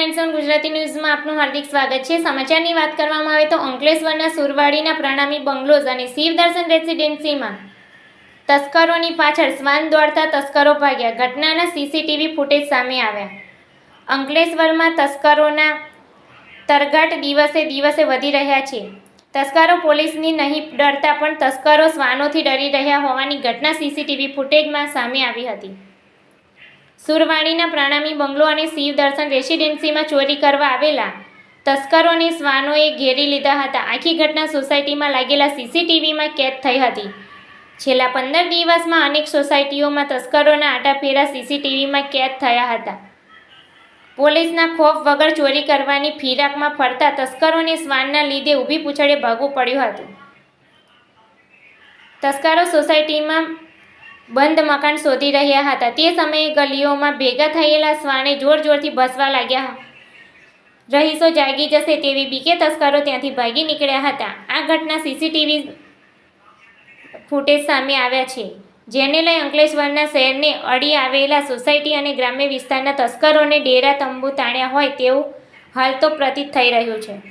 9 ગુજરાતી ન્યૂઝમાં આપનું હાર્દિક સ્વાગત છે। સમાચારની વાત કરવામાં આવે તો અંકલેશ્વરના સુરવાડીના પ્રણામી બંગલોઝ અને શિવદર્શન રેસિડેન્સીમાં તસ્કરોની પાછળ શ્વાન દોડતા તસ્કરો ભાગ્યા, ઘટનાના સીસીટીવી ફૂટેજ સામે આવ્યા। અંકલેશ્વરમાં તસ્કરોના તરઘાટ દિવસે દિવસે વધી રહ્યા છે। તસ્કરો પોલીસની નહીં ડરતા પણ તસ્કરો શ્વાનોથી ડરી રહ્યા હોવાની ઘટના સીસીટીવી ફૂટેજમાં સામે આવી હતી। સુરવાડીના પ્રણામી બંગલો અને શિવદર્શન રેસિડેન્સીમાં ચોરી કરવા આવેલા તસ્કરોને શ્વાનોએ ઘેરી લીધા હતા। આખી ઘટના સોસાયટીમાં લાગેલા સીસીટીવીમાં કેદ થઈ હતી। છેલ્લા 15 દિવસમાં અનેક સોસાયટીઓમાં તસ્કરોના આટાફેરા સીસીટીવીમાં કેદ થયા હતા। પોલીસના ખોફ વગર ચોરી કરવાની ફિરાકમાં ફરતા તસ્કરોને શ્વાનના લીધે ઊભી પૂછડે ભાગવું પડ્યું હતું। તસ્કરો સોસાયટીમાં બંધ મકાન શોધી રહ્યા હતા। તે સમયે ગલીઓમાં ભેગા થયેલા શ્વાને જોરથી ભસવા લાગ્યા। રહીશો જાગી જશે તેવી બીકે તસ્કરો ત્યાંથી ભાગી નીકળ્યા હતા। આ ઘટના સીસીટીવી ફૂટેજ સામે આવ્યા છે, જેને લઈ અંકલેશ્વરના શહેરને અડી આવેલા સોસાયટી અને ગ્રામ્ય વિસ્તારના તસ્કરોને ડેરા તંબુ તાણ્યા હોય તેવું હાલ તો પ્રતીત થઈ રહ્યું છે।